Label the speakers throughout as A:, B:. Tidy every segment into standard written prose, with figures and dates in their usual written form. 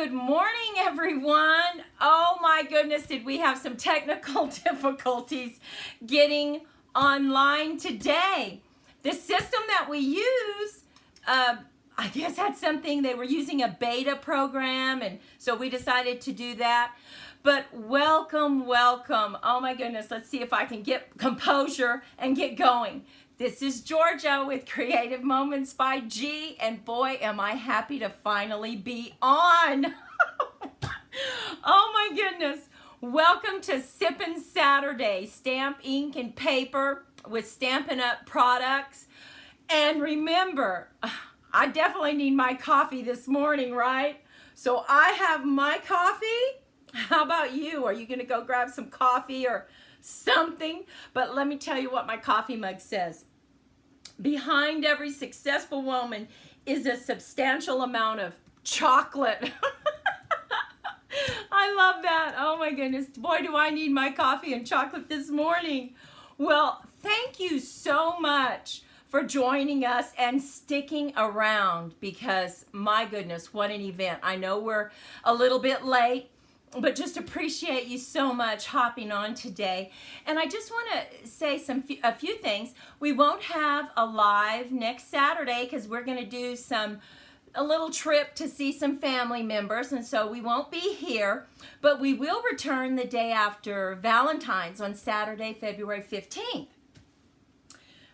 A: good morning, everyone. Oh my goodness, did we have some technical difficulties getting online today. The system that we use, I guess had something, they were using a beta program, and so we decided to do that. But welcome. Oh my goodness, let's see if I can get composure and get going. This is Georgia with Creative Moments by G, and boy, am I happy to finally be on. Oh my goodness. Welcome to Sippin' Saturday, stamp, ink, and paper with Stampin' Up! Products. And remember, I definitely need my coffee this morning, right? So I have my coffee. How about you? Are you gonna go grab some coffee or something? But let me tell you what my coffee mug says. Behind every successful woman is a substantial amount of chocolate. I love that. Oh my goodness. Boy, do I need my coffee and chocolate this morning. Well, thank you so much for joining us and sticking around, because my goodness, what an event. I know we're a little bit late, but just appreciate you so much hopping on today. And I just want to say a few things. We won't have a live next Saturday because we're going to do a little trip to see some family members, and so we won't be here, but we will return the day after Valentine's on Saturday, February 15th.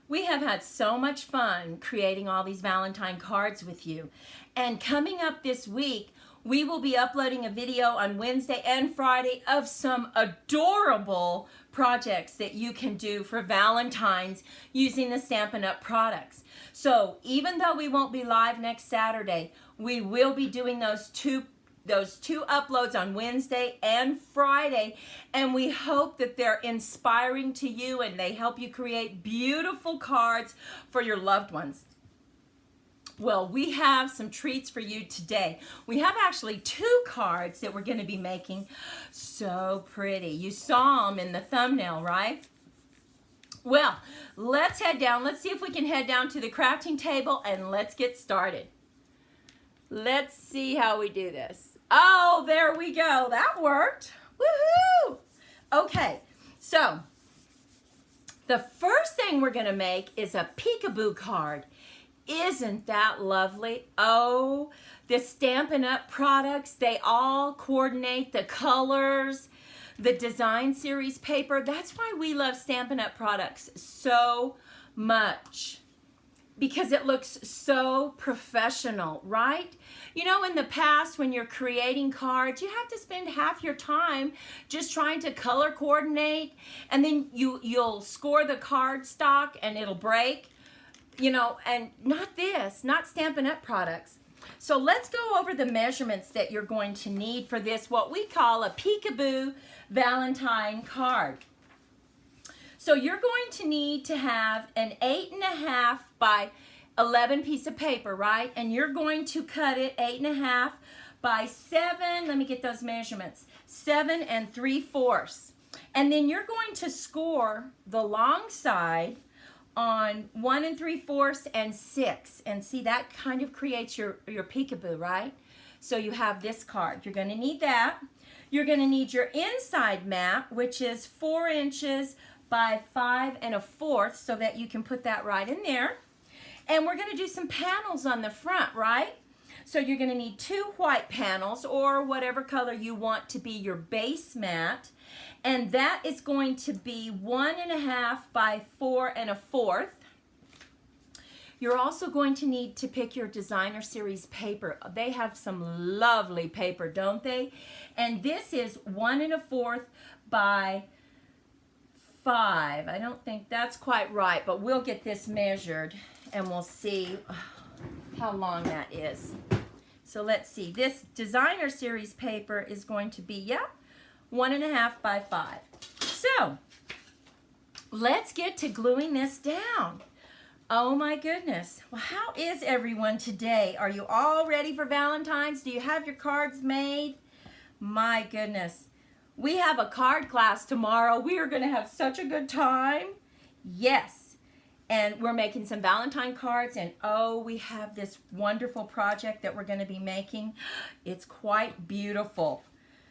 A: We have had so much fun creating all these Valentine cards with you. And coming up this week, we will be uploading a video on Wednesday and Friday of some adorable projects that you can do for Valentine's using the Stampin' Up! Products. So even though we won't be live next Saturday, we will be doing those two uploads on Wednesday and Friday, and we hope that they're inspiring to you and they help you create beautiful cards for your loved ones. Well, we have some treats for you today. We have actually 2 cards that we're going to be making. So pretty. You saw them in the thumbnail, right? Well, let's head down. Let's see if we can head down to the crafting table and let's get started. Let's see how we do this. Oh, there we go. That worked. Woohoo! Okay, so the first thing we're going to make is a peekaboo card. Isn't that lovely? Oh, the Stampin' Up! Products, they all coordinate the colors, the design series paper. That's why we love Stampin' Up! Products so much, because it looks so professional, right? You know, in the past when you're creating cards, you have to spend half your time just trying to color coordinate, and then you'll score the card stock and it'll break. You know, and not Stampin' Up! Products. So let's go over the measurements that you're going to need for this, what we call a peekaboo Valentine card. So you're going to need to have an 8.5 by 11 piece of paper, right? And you're going to cut it 8.5 by 7, let me get those measurements, 7 3/4. And then you're going to score the long side on 1 3/4 and 6, and see, that kind of creates your peekaboo, right? So you have this card. You're going to need that. You're going to need your inside map, which is 4 inches by 5 1/4, so that you can put that right in there. And we're going to do some panels on the front, right? So you're going to need 2 white panels, or whatever color you want to be your base mat. And that is going to be 1.5 by 4 1/4. You're also going to need to pick your designer series paper. They have some lovely paper, don't they? And this is 1 1/4 by 5. I don't think that's quite right, but we'll get this measured and we'll see how long that is. So let's see. This designer series paper is going to be, 1.5 by 5. So let's get to gluing this down. Oh my goodness. Well, how is everyone today? Are you all ready for Valentine's? Do you have your cards made? My goodness. We have a card class tomorrow. We are going to have such a good time. Yes. And we're making some Valentine cards, and oh, we have this wonderful project that we're going to be making. It's quite beautiful.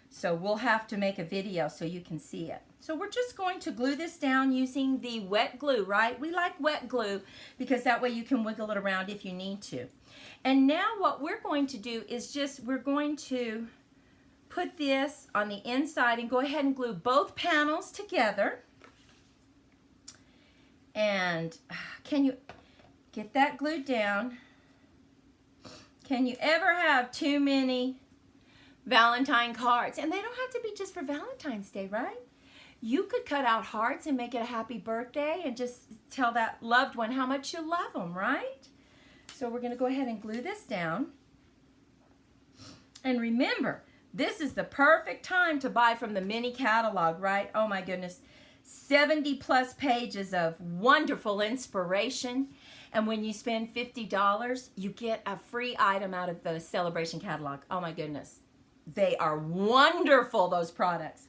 A: So we'll have to make a video so you can see it. So we're just going to glue this down using the wet glue, right? We like wet glue because that way you can wiggle it around if you need to. And now what we're going to do is we're going to put this on the inside and go ahead and glue both panels together. And can you get that glued down? Can you ever have too many Valentine cards? And they don't have to be just for Valentine's Day, right? You could cut out hearts and make it a happy birthday and just tell that loved one how much you love them, right? So we're going to go ahead and glue this down. And remember, this is the perfect time to buy from the mini catalog, right? Oh my goodness. 70 plus pages of wonderful inspiration. And when you spend $50, you get a free item out of the Celebration catalog. Oh my goodness. They are wonderful, those products.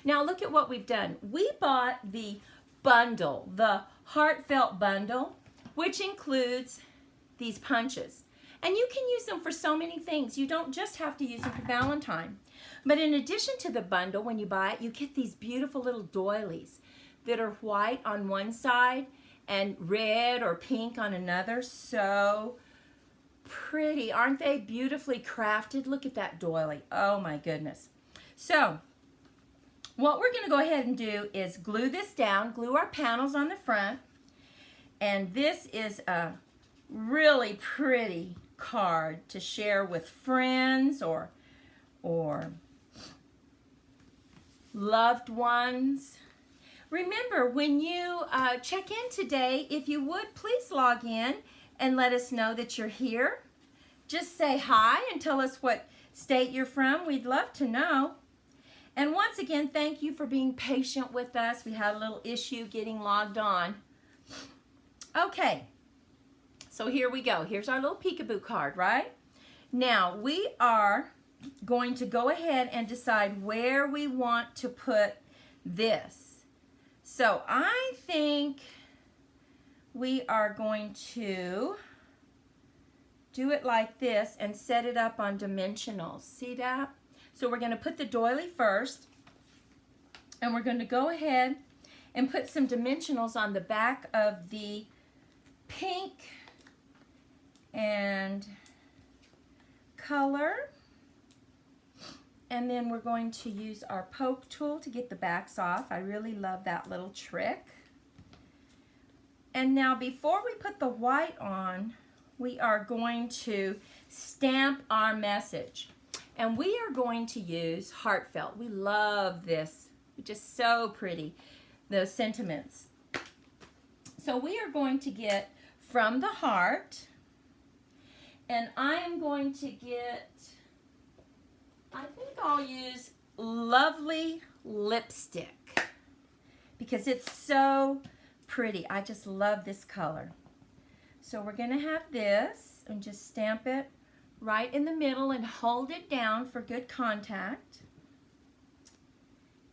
A: Now look at what we've done. We bought the bundle, the Heartfelt bundle, which includes these punches. And you can use them for so many things. You don't just have to use them for Valentine. But in addition to the bundle, when you buy it, you get these beautiful little doilies that are white on one side and red or pink on another. So pretty. Aren't they beautifully crafted? Look at that doily. Oh my goodness. So what we're going to go ahead and do is glue this down, glue our panels on the front. And this is a really pretty card to share with friends or loved ones. Remember, when you check in today, if you would, please log in and let us know that you're here. Just say hi and tell us what state you're from. We'd love to know. And once again, thank you for being patient with us. We had a little issue getting logged on. Okay, so here we go. Here's our little peekaboo card, right? Now, we are going to go ahead and decide where we want to put this. So I think we are going to do it like this and set it up on dimensionals. See that? So we're going to put the doily first, and we're going to go ahead and put some dimensionals on the back of the pink and color. And then we're going to use our poke tool to get the backs off. I really love that little trick. And now before we put the white on, we are going to stamp our message. And we are going to use Heartfelt. We love this. It's just so pretty, those sentiments. So we are going to get From the Heart. And I am going to get, I think I'll use Lovely Lipstick because it's so pretty. I just love this color. So we're going to have this and just stamp it right in the middle and hold it down for good contact.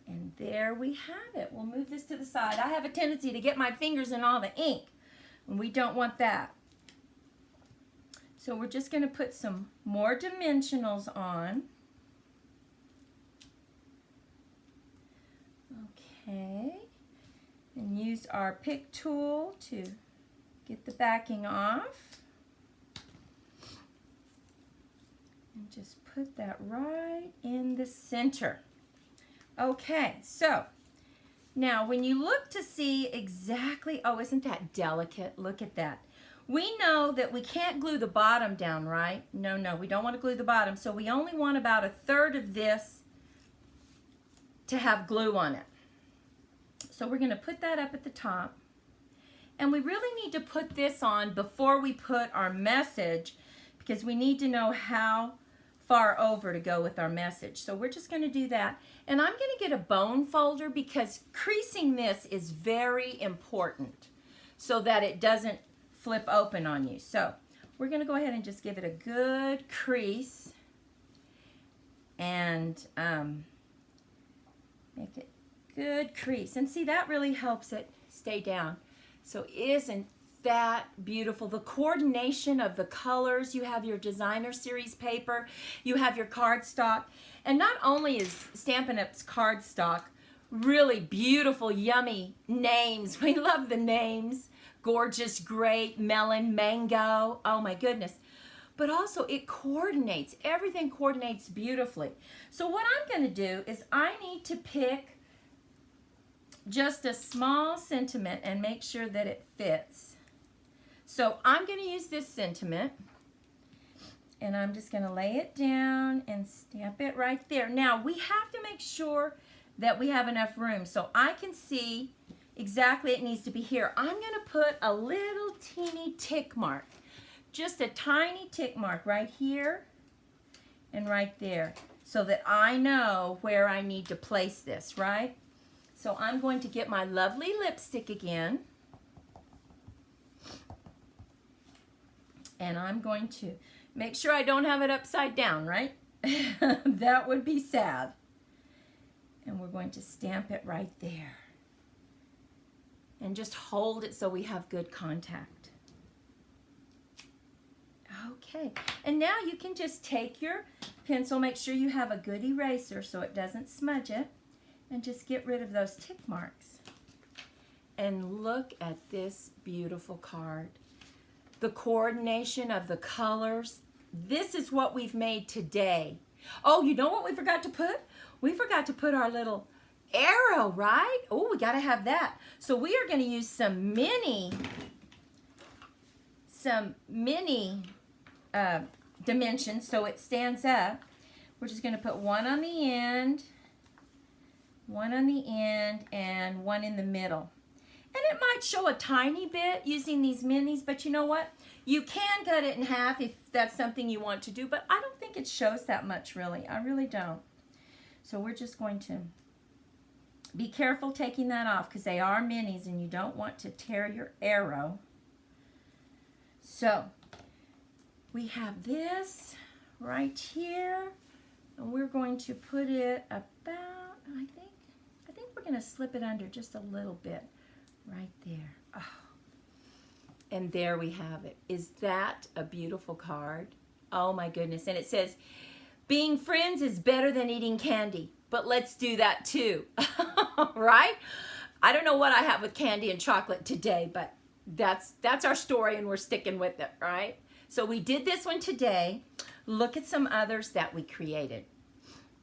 A: And there we have it. We'll move this to the side. I have a tendency to get my fingers in all the ink, and we don't want that. So we're just going to put some more dimensionals on. Okay. And use our pick tool to get the backing off. And just put that right in the center. Okay, so now when you look to see exactly, oh, isn't that delicate? Look at that. We know that we can't glue the bottom down, right? No, we don't want to glue the bottom. So we only want about 1/3 of this to have glue on it. So we're going to put that up at the top. And we really need to put this on before we put our message because we need to know how far over to go with our message. So we're just going to do that. And I'm going to get a bone folder because creasing this is very important so that it doesn't flip open on you. So we're going to go ahead and just give it a good crease and make it good crease. And see, that really helps it stay down. So isn't that beautiful? The coordination of the colors. You have your designer series paper, you have your cardstock, and not only is Stampin' Up's cardstock really beautiful, yummy names. We love the names. Gorgeous, great, melon, mango. Oh my goodness. But also it coordinates. Everything coordinates beautifully. So what I'm going to do is I need to pick just a small sentiment and make sure that it fits. So I'm going to use this sentiment, and I'm just going to lay it down and stamp it right there. Now we have to make sure that we have enough room so I can see exactly it needs to be here. I'm going to put a little teeny tick mark, just a tiny tick mark right here and right there, so that I know where I need to place this, right? So I'm going to get my lovely lipstick again, and I'm going to make sure I don't have it upside down, right? That would be sad. And we're going to stamp it right there. And just hold it so we have good contact. Okay, and now you can just take your pencil, make sure you have a good eraser so it doesn't smudge it, and just get rid of those tick marks. And look at this beautiful card. The coordination of the colors. This is what we've made today. Oh, you know what we forgot to put? We forgot to put our little arrow, right? Oh, we got to have that. So we are going to use some mini dimensions so it stands up. We're just going to put one on the end, and one in the middle. And it might show a tiny bit using these minis, but you know what? You can cut it in half if that's something you want to do, but I don't think it shows that much, really. I really don't. So we're just going to be careful taking that off because they are minis and you don't want to tear your arrow. So we have this right here, and we're going to put it about, I think we're going to slip it under just a little bit right there. Oh. And there we have it. Is that a beautiful card? Oh my goodness. And it says, being friends is better than eating candy, but let's do that too. Right? I don't know what I have with candy and chocolate today, but that's our story and we're sticking with it, right? So we did this one today. Look at some others that we created.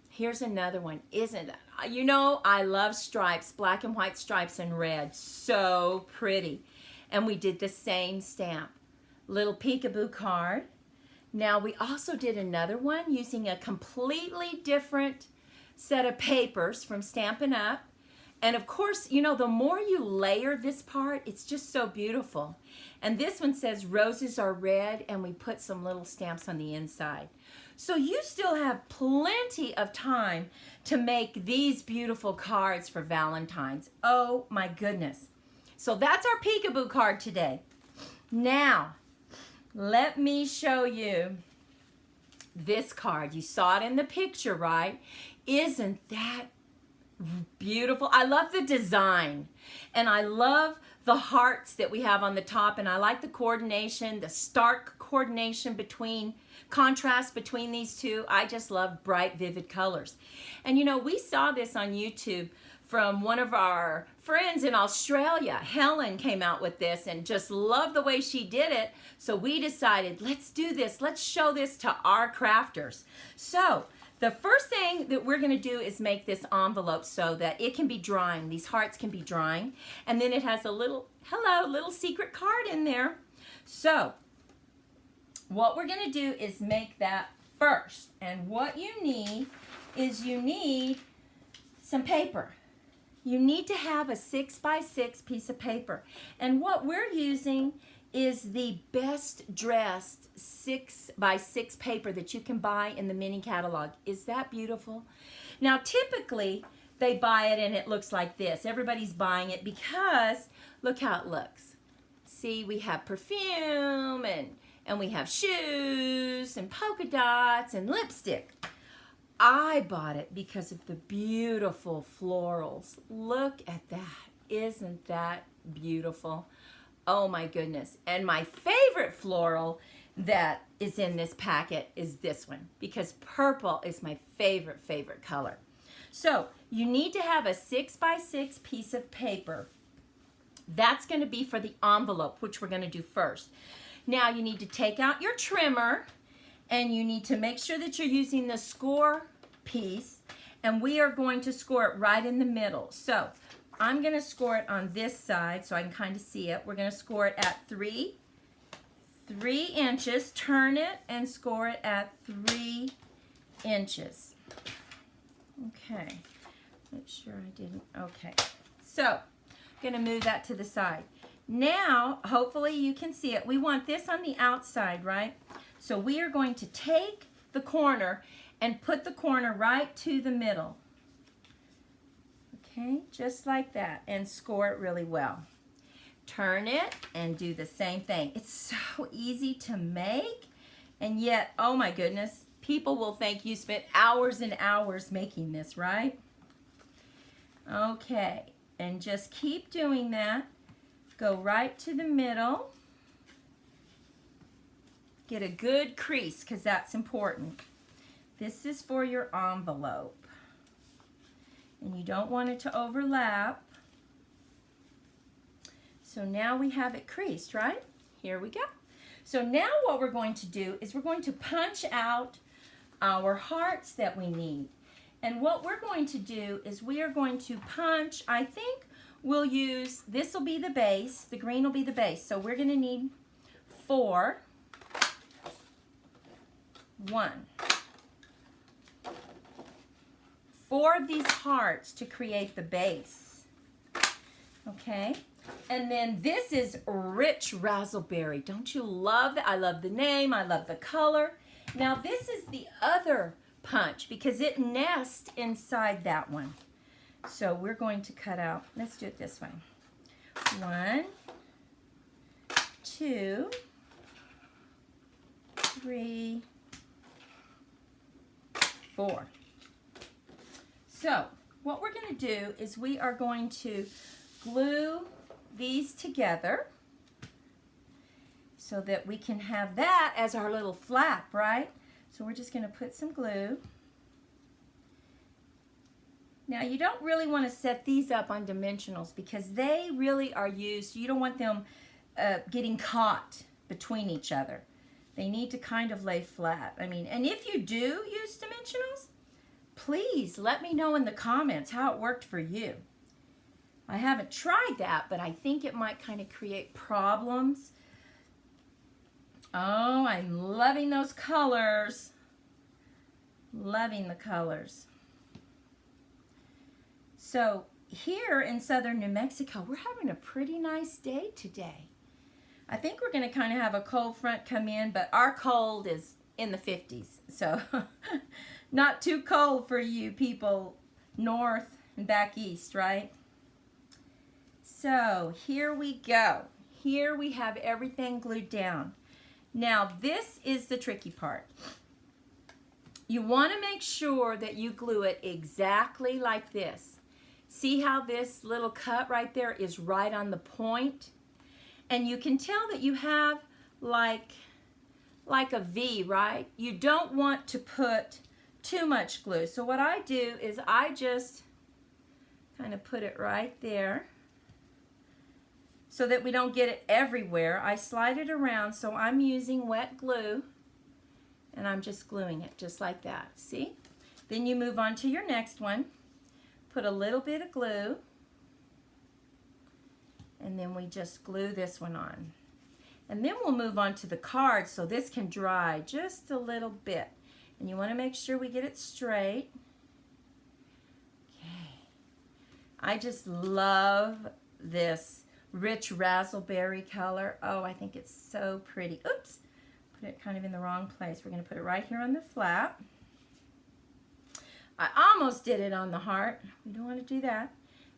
A: Here's another one. Isn't it? You know, I love stripes, black and white stripes and red. So pretty. And we did the same stamp. Little peekaboo card. Now we also did another one using a completely different set of papers from Stampin' Up. And of course, you know, the more you layer this part, it's just so beautiful. And this one says roses are red, and we put some little stamps on the inside. So you still have plenty of time to make these beautiful cards for Valentine's. Oh my goodness. So that's our peekaboo card today. Now, let me show you this card. You saw it in the picture, right? Isn't that beautiful? I love the design, and I love the hearts that we have on the top, and I like the coordination, the stark coordination between, contrast between these two. I just love bright, vivid colors. And you know, we saw this on YouTube from one of our friends in Australia. Helen came out with this and just loved the way she did it. So we decided, let's do this. Let's show this to our crafters. So the first thing that we're going to do is make this envelope so that it can be drying. These hearts can be drying. And then it has a little, hello, little secret card in there. So what we're going to do is make that first. And what you need is you need some paper. You need to have a 6x6 piece of paper. And what we're using is the best dressed 6x6 paper that you can buy in the mini catalog. Is that beautiful? Now typically they buy it and it looks like this. Everybody's buying it because look how it looks. See, we have perfume and we have shoes and polka dots and lipstick. I bought it because of the beautiful florals. Look at that. Isn't that beautiful? Oh my goodness. And my favorite floral that is in this packet is this one, because purple is my favorite color. So you need to have a 6x6 piece of paper. That's going to be for the envelope, which we're going to do first. Now you need to take out your trimmer, and you need to make sure that you're using the score piece, and we are going to score it right in the middle. So I'm going to score it on this side so I can kind of see it. We're going to score it at 3 inches. Turn it and score it at 3 inches. Okay, make sure I didn't. Okay, so I'm going to move that to the side. Now, hopefully you can see it. We want this on the outside, right? So we are going to take the corner and put the corner right to the middle. Okay, just like that, and score it really well. Turn it and do the same thing. It's so easy to make, and yet, oh my goodness, people will think you spent hours and hours making this, right? Okay, and just keep doing that. Go right to the middle. Get a good crease, because that's important. This is for your envelope. And you don't want it to overlap. So now we have it creased, right? Here we go. So now what we're going to do is we're going to punch out our hearts that we need. And what we're going to do is we are going to punch, I think we'll use, this will be the base, the green will be the base. So we're going to need 4. 1. 4 of these hearts to create the base. Okay? And then this is Rich Razzleberry. Don't you love that? I love the name. I love the color. Now this is the other punch because it nests inside that one. So we're going to cut out, let's do it this way. 1, 2, 3, 4. So what we're going to do is we are going to glue these together so that we can have that as our little flap, right? So we're just going to put some glue. Now you don't really want to set these up on dimensionals because they really are used, you don't want them getting caught between each other. They need to kind of lay flat. I mean, and if you do use dimensionals, please let me know in the comments how it worked for you. I haven't tried that, but I think it might kind of create problems. Oh, I'm loving those colors. Loving the colors. So here in southern New Mexico, we're having a pretty nice day today. I think we're going to kind of have a cold front come in, but our cold is in the 50s. So not too cold for you people north and back east, right? So here we go. Here we have everything glued down. Now this is the tricky part. You want to make sure that you glue it exactly like this. See how this little cut right there is right on the point? And you can tell that you have like a V, right? You don't want to put too much glue. So what I do is I just kind of put it right there so that we don't get it everywhere. I slide it around, so I'm using wet glue and I'm just gluing it just like that. See? Then you move on to your next one. Put a little bit of glue, and then we just glue this one on. And then we'll move on to the card so this can dry just a little bit. And you want to make sure we get it straight. Okay. I just love this rich raspberry color. Oh, I think it's so pretty. Oops, put it kind of in the wrong place. We're going to put it right here on the flap. I almost did it on the heart. We don't want to do that.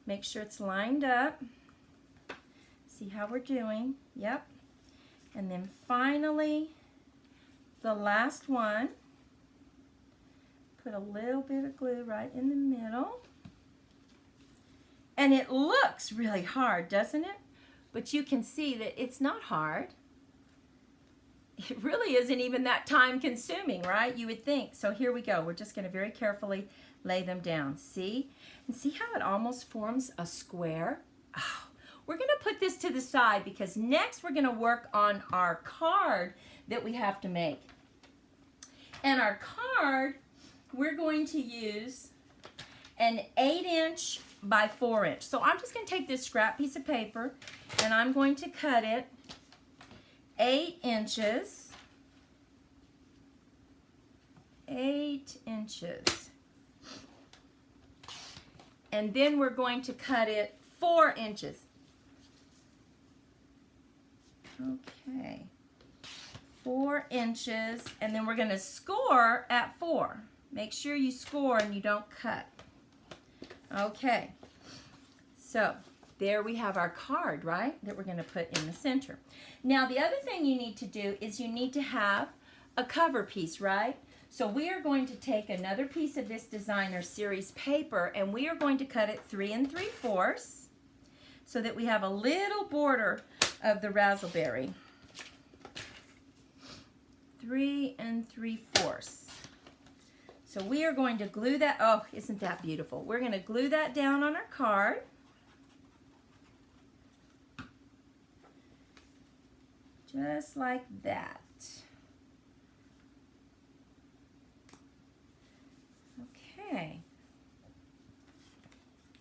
A: Make sure it's lined up. See how we're doing. Yep. And then finally, the last one. Put a little bit of glue right in the middle. And it looks really hard, doesn't it? But you can see that it's not hard. It really isn't even that time consuming, right? You would think. So here we go. We're just going to very carefully lay them down. See? And see how it almost forms a square? Oh, we're going to put this to the side because next we're going to work on our card that we have to make. And our card, we're going to use an 8" by 4". So I'm just going to take this scrap piece of paper and I'm going to cut it 8 inches. 8 inches. And then we're going to cut it 4 inches. Okay. 4 inches, and then we're going to score at 4. Make sure you score and you don't cut. Okay. So, there we have our card, right, that we're going to put in the center. Now, the other thing you need to do is you need to have a cover piece, right? So we are going to take another piece of this Designer Series paper and we are going to cut it 3 3/4 so that we have a little border of the razzleberry. 3 3/4. So we are going to glue that. Oh, isn't that beautiful? We're going to glue that down on our card. Just like that. Okay.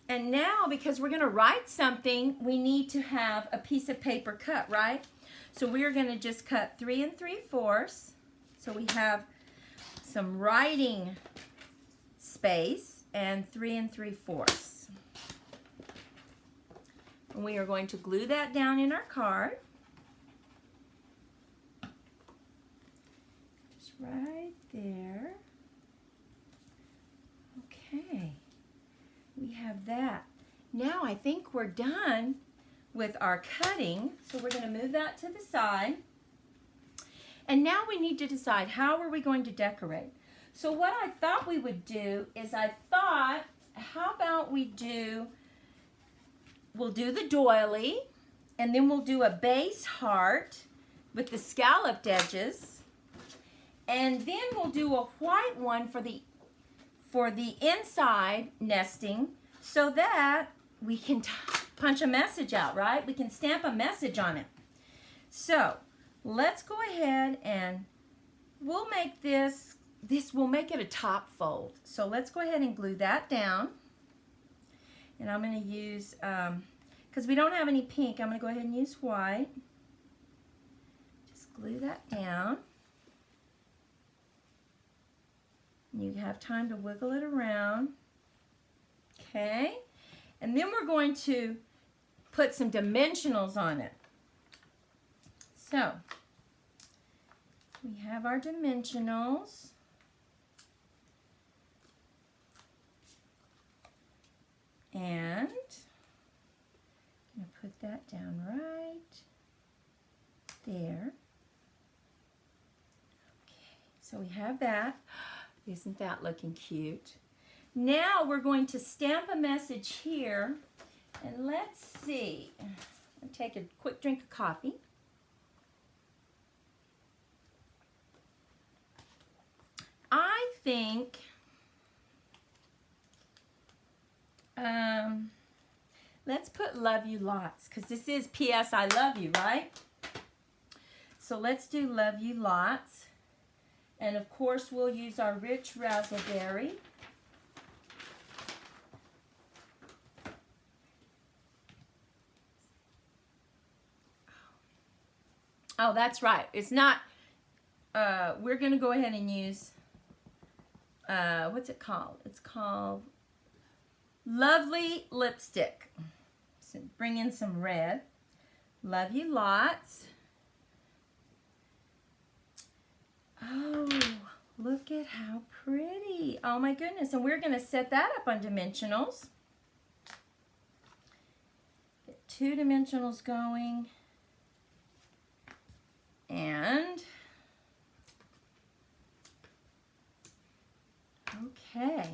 A: And now, because we're going to write something, we need to have a piece of paper cut, right? So we're going to just cut 3 3/4. So we have some writing space and 3 3/4. And we are going to glue that down in our card. Just right there. Okay. We have that. Now I think we're done with our cutting. So we're going to move that to the side. And now we need to decide how are we going to decorate. So what I thought we would do is how about we'll do the doily, and then we'll do a base heart with the scalloped edges, and then we'll do a white one for the inside nesting so that we can punch a message out, right? We can stamp a message on it. So let's go ahead and we'll make we'll make it a top fold. So let's go ahead and glue that down. And I'm going to use, because we don't have any pink, I'm going to go ahead and use white. Just glue that down. You have time to wiggle it around. Okay. And then we're going to put some dimensionals on it. So, we have our dimensionals. And I'm going to put that down right there. Okay, so we have that. Isn't that looking cute? Now we're going to stamp a message here, and let's see. I'll take a quick drink of coffee. I think let's put love you lots, because this is P.S. I love you, right? So let's do love you lots. And of course, we'll use our rich razzleberry. Oh, that's right. It's not, we're going to go ahead and use, what's it called? It's called Lovely Lipstick. So bring in some red. Love you lots. Oh, look at how pretty. Oh my goodness. And we're going to set that up on dimensionals. Get 2 dimensionals going. And, okay.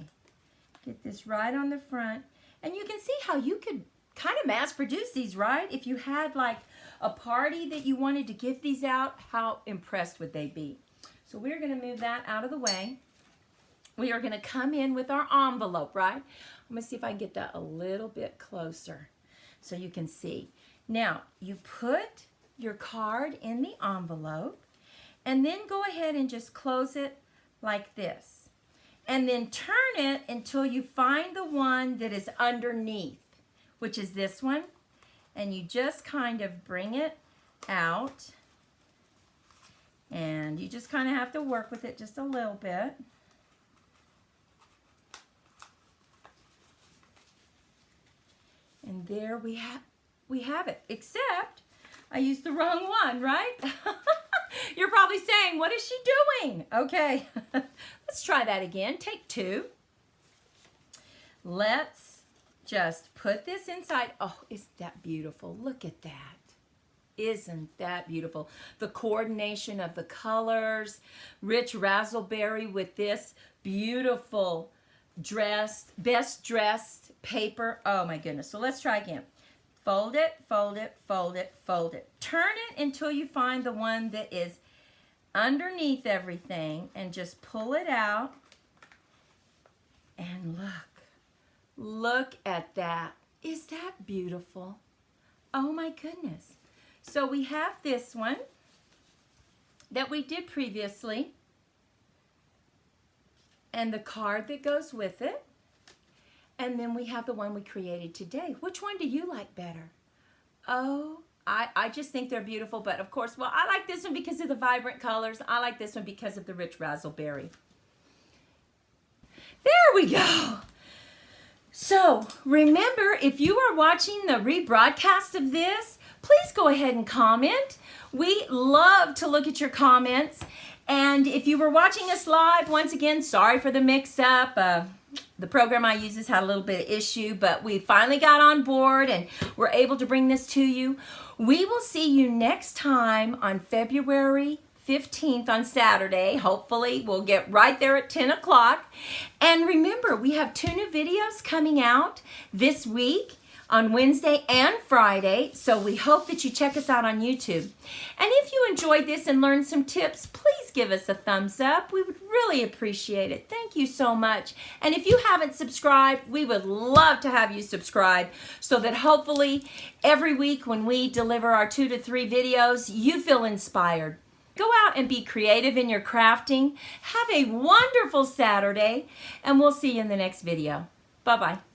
A: Get this right on the front. And you can see how you could kind of mass produce these, right? If you had like a party that you wanted to give these out, how impressed would they be? So we're going to move that out of the way. We are going to come in with our envelope, right? I'm going to see if I can get that a little bit closer so you can see. Now, you put your card in the envelope and then go ahead and just close it like this. And then turn it until you find the one that is underneath, which is this one. And you just kind of bring it out. And you just kind of have to work with it just a little bit. And there we have it, except I used the wrong one, right? You're probably saying, what is she doing? Okay, let's try that again. Take 2. Let's just put this inside. Oh, isn't that beautiful? Look at that. Isn't that beautiful? The coordination of the colors, rich razzleberry with this beautiful best dressed paper. Oh my goodness. So let's try again. Fold it, fold it, fold it, fold it. Turn it until you find the one that is underneath everything and just pull it out. And look at that. Is that beautiful? Oh my goodness. So we have this one that we did previously and the card that goes with it. And then we have the one we created today. Which one do you like better? Oh, I just think they're beautiful. But of course, well, I like this one because of the vibrant colors. I like this one because of the rich razzleberry. There we go. So remember, if you are watching the rebroadcast of this, please go ahead and comment. We love to look at your comments. And if you were watching us live, once again, sorry for the mix-up. The program I use has had a little bit of issue, but we finally got on board and we're able to bring this to you. We will see you next time on February 15th on Saturday. Hopefully we'll get right there at 10 o'clock. And remember, we have 2 new videos coming out this week on Wednesday and Friday, so we hope that you check us out on YouTube. And if you enjoyed this and learned some tips, please give us a thumbs up. We would really appreciate it. Thank you so much. And if you haven't subscribed, we would love to have you subscribe so that hopefully every week when we deliver our 2 to 3 videos, you feel inspired. Go out and be creative in your crafting. Have a wonderful Saturday, and we'll see you in the next video. Bye-bye.